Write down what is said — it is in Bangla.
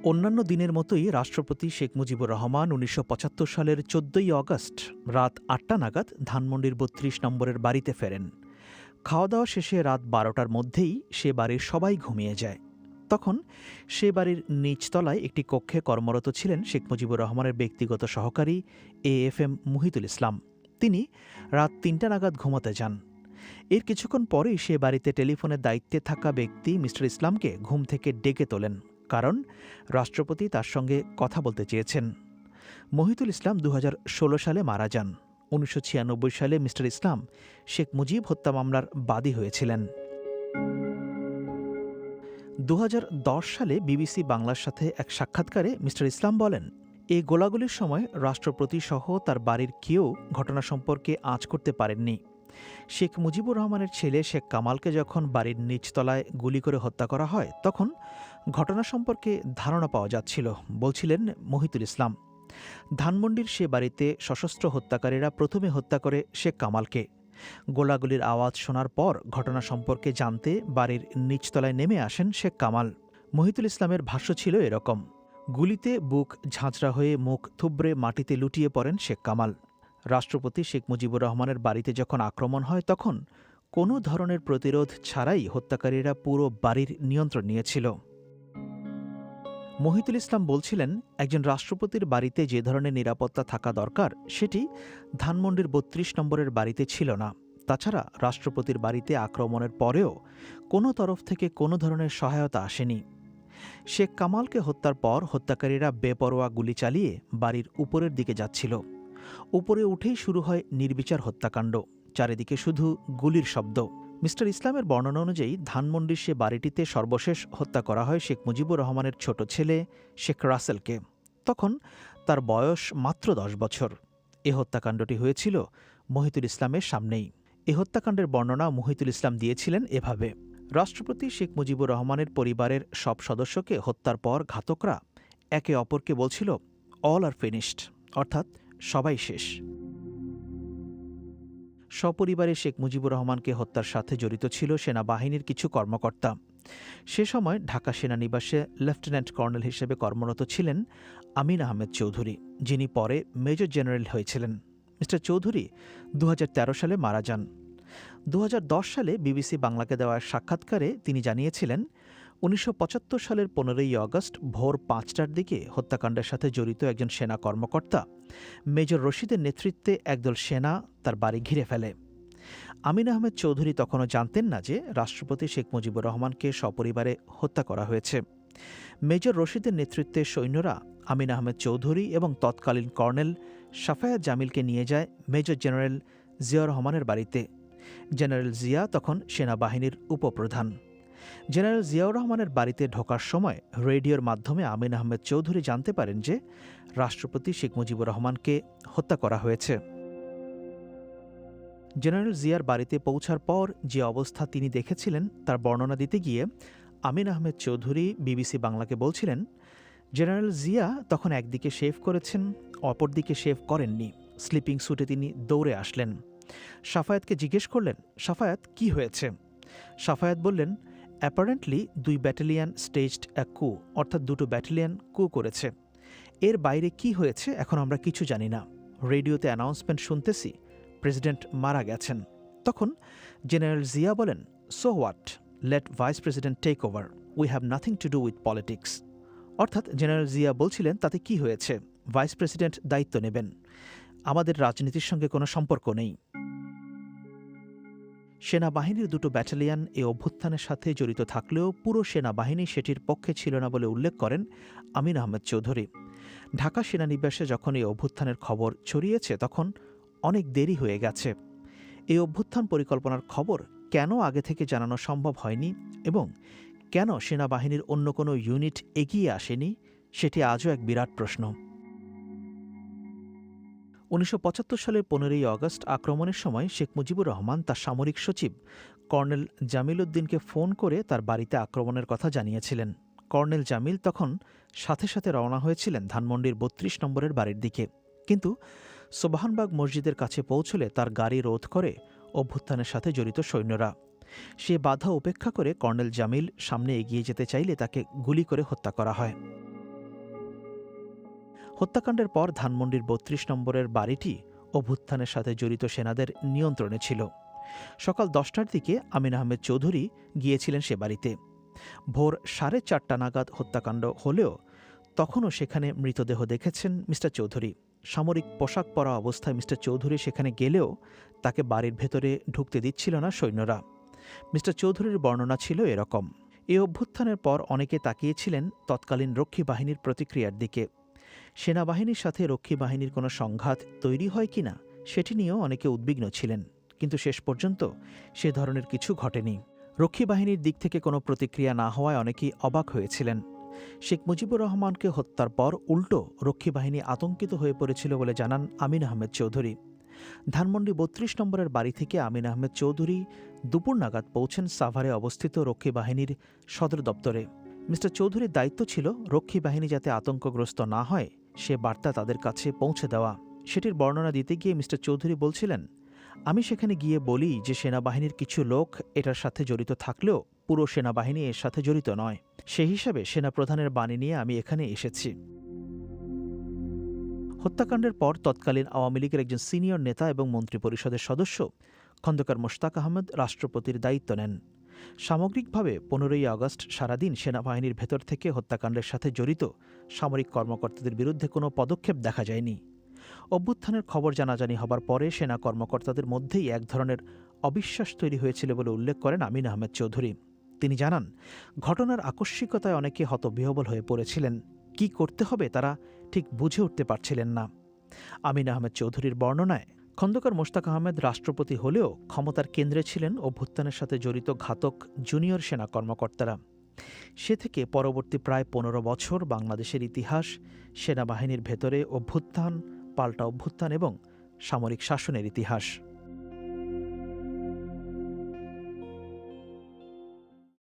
অন্যান্য দিনের মতোই রাষ্ট্রপতি শেখ মুজিবুর রহমান ১৯৭৫ সালের ১৪ই অগস্ট রাত ৮টা নাগাদ ধানমন্ডির ৩২ নম্বরের বাড়িতে ফেরেন। খাওয়া দাওয়া শেষে রাত ১২টার মধ্যেই সে বাড়ির সবাই ঘুমিয়ে যায়। তখন সে বাড়ির নিচতলায় একটি কক্ষে কর্মরত ছিলেন শেখ মুজিবুর রহমানের ব্যক্তিগত সহকারী AFM মুহিতুল ইসলাম। তিনি রাত ৩টা নাগাদ ঘুমাতে যান। এর কিছুক্ষণ পরেই সে বাড়িতে টেলিফোনের দায়িত্বে থাকা ব্যক্তি মিস্টার ইসলামকে ঘুম থেকে ডেকে তোলেন, কারণ রাষ্ট্রপতি তার সঙ্গে কথা বলতে চেয়েছেন। মহিতুল ইসলাম ২০১৬ সালে মারা যান। ১৯৯৬ সালে মিস্টার ইসলাম শেখ মুজিব হত্যা মামলার বাদী হয়েছিলেন। ২০১০ সালে BBC বাংলার সাথে এক সাক্ষাৎকারে মিস্টার ইসলাম বলেন, এই গোলাগুলির সময় রাষ্ট্রপতি সহ তার বাড়ির কেউ ঘটনা সম্পর্কে আঁচ করতে পারেননি। শেখ মুজিবুর রহমানের ছেলে শেখ কামালকে যখন বাড়ির নিচতলায় গুলি করে হত্যা করা হয়, তখন ঘটনা সম্পর্কে ধারণা পাওয়া যাচ্ছিল, বলছিলেন মহিতুল ইসলাম। ধানমন্ডির সে বাড়িতে সশস্ত্র হত্যাকারীরা প্রথমে হত্যা করে শেখ কামালকে। গোলাগুলির আওয়াজ শোনার পর ঘটনা সম্পর্কে জানতে বাড়ির নিচতলায় নেমে আসেন শেখ কামাল। মহিতুল ইসলামের ভাষ্য ছিল এরকম: গুলিতে বুক ঝাঁঝরা হয়ে মুখ থুবড়ে মাটিতে লুটিয়ে পড়েন শেখ কামাল। রাষ্ট্রপতি শেখ মুজিবুর রহমানের বাড়িতে যখন আক্রমণ হয়, তখন কোনো ধরনের প্রতিরোধ ছাড়াই হত্যাকারীরা পুরো বাড়ির নিয়ন্ত্রণ নিয়েছিল। মহিতুল ইসলাম বলছিলেন, একজন রাষ্ট্রপতির বাড়িতে যে ধরনের নিরাপত্তা থাকা দরকার, সেটি ধানমন্ডির ৩২ নম্বরের বাড়িতে ছিল না। তাছাড়া রাষ্ট্রপতির বাড়িতে আক্রমণের পরেও কোনো তরফ থেকে কোনো ধরনের সহায়তা আসেনি। শেখ কামালকে হত্যার পর হত্যাকারীরা বেপরোয়া গুলি চালিয়ে বাড়ির উপরের দিকে যাচ্ছিল। উপরে উঠেই শুরু হয় নির্বিচার হত্যাকাণ্ড। চারিদিকে শুধু গুলির শব্দ। মিস্টার ইসলামের বর্ণনা অনুযায়ী ধানমন্ডির সে বাড়িটিতে সর্বশেষ হত্যা করা হয় শেখ মুজিবুর রহমানের ছোট ছেলে শেখ রাসেলকে। তখন তার বয়স মাত্র ১০ বছর। এ হত্যাকাণ্ডটি হয়েছিল মহিতুল ইসলামের সামনেই। এ হত্যাকাণ্ডের বর্ণনা মহিতুল ইসলাম দিয়েছিলেন এভাবে: রাষ্ট্রপতি শেখ মুজিবুর রহমানের পরিবারের সব সদস্যকে হত্যার পর ঘাতকরা একে অপরকে বলছিল, অল আর ফিনিশড, অর্থাৎ সবাই শেষ। সপরিবারে শেখ মুজিবুর রহমানকে হত্যার সাথে জড়িত ছিল সেনাবাহিনীর কিছু কর্মকর্তা। সে সময় ঢাকা সেনানিবাসে লেফটেন্যান্ট কর্নেল হিসেবে কর্মরত ছিলেন আমিন আহমেদ চৌধুরী, যিনি পরে মেজর জেনারেল হয়েছিলেন। মিস্টার চৌধুরী ২০১৩ সালে মারা যান। ২০১০ সালে BBC বাংলাকে দেওয়া এক সাক্ষাৎকারে তিনি জানিয়েছিলেন, ১৯৭৫ সালের ১৫ই অগস্ট ভোর ৫টার দিকে হত্যাকাণ্ডের সাথে জড়িত একজন সেনা কর্মকর্তা মেজর রশিদের নেতৃত্বে একদল সেনা তার বাড়ি ঘিরে ফেলে। আমিন আহমেদ চৌধুরী তখনও জানতেন না যে রাষ্ট্রপতি শেখ মুজিবুর রহমানকে সপরিবারে হত্যা করা হয়েছে। মেজর রশিদের নেতৃত্বে সৈন্যরা আমিন আহমেদ চৌধুরী এবং তৎকালীন কর্নেল সাফায়াত জামিলকে নিয়ে যায় মেজর জেনারেল জিয়াউর রহমানের বাড়িতে। জেনারেল জিয়া তখন সেনাবাহিনীর উপপ্রধান। জেনারেল জিয়াউর রহমানের বাড়িতে ঢোকার সময় রেডিওর মাধ্যমে আমিন আহমেদ চৌধুরী জানতে পারেন যে রাষ্ট্রপতি শেখ মুজিবুর রহমানকে হত্যা করা হয়েছে। জেনারেল জিয়ার বাড়িতে পৌঁছার পর যে অবস্থা তিনি দেখেছিলেন তার বর্ণনা দিতে গিয়ে আমিন আহমেদ চৌধুরী BBC বাংলাকে বলছিলেন, জেনারেল জিয়া তখন একদিকে শেভ করেছেন, অপরদিকে শেভ করেননি। স্লিপিং স্যুটে তিনি দৌড়ে আসলেন। সাফায়াতকে জিজ্ঞেস করলেন, সাফায়াত, কি হয়েছে? সাফায়াত বললেন, অ্যাপারেন্টলি ২ ব্যাটালিয়ান স্টেজড এ কু, অর্থাৎ ২টো ব্যাটালিয়ান কু করেছে। এর বাইরে কি হয়েছে এখন আমরা কিছু জানি না। রেডিওতে অ্যানাউন্সমেন্ট শুনতেছি, প্রেসিডেন্ট মারা গেছেন। তখন জেনারেল জিয়া বলেন, so what, let vice president take over, we have nothing to do with politics. অর্থাৎ জেনারেল জিয়া বলছিলেন, তাতে কি হয়েছে, ভাইস প্রেসিডেন্ট দায়িত্ব নেবেন, আমাদের রাজনীতির সঙ্গে কোনো সম্পর্ক নেই। সেনাবাহিনীর ২টো ব্যাটালিয়ান এ অভ্যুত্থানের সাথে জড়িত থাকলেও পুরো সেনাবাহিনী সেটির পক্ষে ছিল না বলে উল্লেখ করেন আমিন আহমেদ চৌধুরী। ঢাকা সেনানিবাসে যখন এই অভ্যুত্থানের খবর ছড়িয়েছে, তখন অনেক দেরি হয়ে গেছে। এই অভ্যুত্থান পরিকল্পনার খবর কেন আগে থেকে জানানো সম্ভব হয়নি এবং কেন সেনাবাহিনীর অন্য কোনো ইউনিট এগিয়ে আসেনি, সেটি আজও এক বিরাট প্রশ্ন। ১৯৭৫ সালের ১৫ই অগস্ট আক্রমণের সময় শেখ মুজিবুর রহমান তার সামরিক সচিব কর্নেল জামিল উদ্দিনকে ফোন করে তার বাড়িতে আক্রমণের কথা জানিয়েছিলেন। কর্নেল জামিল তখন সাথে সাথে রওনা হয়েছিলেন ধানমন্ডির ৩২ নম্বরের বাড়ির দিকে, কিন্তু সোবহানবাগ মসজিদের কাছে পৌঁছলে তার গাড়ি রোধ করে অভ্যুত্থানের সাথে জড়িত সৈন্যরা। সে বাধা উপেক্ষা করে কর্নেল জামিল সামনে এগিয়ে যেতে চাইলে তাকে গুলি করে হত্যা করা হয়। হত্যাকাণ্ডের পর ধানমন্ডির ৩২ নম্বরের বাড়িটি অভ্যুত্থানের সাথে জড়িত সেনাদের নিয়ন্ত্রণে ছিল। সকাল ১০টার দিকে আমিন আহমেদ চৌধুরী গিয়েছিলেন সে বাড়িতে। ভোর ৪:৩০ নাগাদ হত্যাকাণ্ড হলেও তখনও সেখানে মৃতদেহ দেখেছেন মিস্টার চৌধুরী। সামরিক পোশাক পরা অবস্থায় মিস্টার চৌধুরী সেখানে গেলেও তাকে বাড়ির ভেতরে ঢুকতে দিচ্ছিল না সৈন্যরা। মিস্টার চৌধুরীর বর্ণনা ছিল এরকম: এই অভ্যুত্থানের পর অনেকে তাকিয়েছিলেন তৎকালীন রক্ষী বাহিনীর প্রতিক্রিয়ার দিকে। সেনাবাহিনীর সাথে রক্ষী বাহিনীর কোনো সংঘাত তৈরি হয় কিনা সেটি নিয়েও অনেকে উদ্বিগ্ন ছিলেন, কিন্তু শেষ পর্যন্ত সে ধরনের কিছু ঘটেনি। রক্ষী বাহিনীর দিক থেকে কোনো প্রতিক্রিয়া না হওয়ায় অনেকেই অবাক হয়েছিলেন। শেখ মুজিবুর রহমানকে হত্যার পর উল্টো রক্ষী বাহিনী আতঙ্কিত হয়ে পড়েছিল বলে জানান আমিন আহমেদ চৌধুরী। ধানমন্ডি ৩২ নম্বরের বাড়ি থেকে আমিন আহমেদ চৌধুরী দুপুর নাগাদ পৌঁছেন সাভারে অবস্থিত রক্ষী বাহিনীর সদর দপ্তরে। মিস্টার চৌধুরীর দায়িত্ব ছিল রক্ষী বাহিনী যাতে আতঙ্কগ্রস্ত না হয় সে বার্তা তাদের কাছে পৌঁছে দেওয়া। সেটির বর্ণনা দিতে গিয়ে মিস্টার চৌধুরী বলছিলেন, আমি সেখানে গিয়ে বলি যে সেনাবাহিনীর কিছু লোক এটার সাথে জড়িত থাকলেও পুরো সেনাবাহিনী এর সাথে জড়িত নয়। সেই হিসাবে সেনাপ্রধানের বাণী নিয়ে আমি এখানে এসেছি। হত্যাকাণ্ডের পর তৎকালীন আওয়ামী লীগের একজন সিনিয়র নেতা এবং মন্ত্রিপরিষদের সদস্য খন্দকার মোশতাক আহমেদ রাষ্ট্রপতির দায়িত্ব নেন। সামগ্রিকভাবে ১৫ই আগস্ট সারাদিন সেনাবাহিনীর ভেতর থেকে হত্যাকাণ্ডের সাথে জড়িত সামরিক কর্মকর্তাদের বিরুদ্ধে কোনো পদক্ষেপ দেখা যায়নি। অভ্যুত্থানের খবর জানাজানি হবার পরে সেনা কর্মকর্তাদের মধ্যেই এক ধরনের অবিশ্বাস তৈরি হয়েছিল বলে উল্লেখ করেন আমিন আহমেদ চৌধুরী। তিনি জানান, ঘটনার আকস্মিকতায় অনেকে হতবিহ্বল হয়ে পড়েছিলেন। কি করতে হবে তারা ঠিক বুঝে উঠতে পারছিলেন না। আমিন আহমেদ চৌধুরীর বর্ণনায়, খন্দকার মোশতাক আহমেদ রাষ্ট্রপতি হলেও ক্ষমতার কেন্দ্রে ছিলেন অভ্যুত্থানের সাথে জড়িত ঘাতক জুনিয়র সেনা কর্মকর্তারা। সে থেকে পরবর্তী প্রায় ১৫ বছর বাংলাদেশের ইতিহাস সেনাবাহিনীর ভেতরে অভ্যুত্থান, পাল্টা অভ্যুত্থান এবং সামরিক শাসনের ইতিহাস।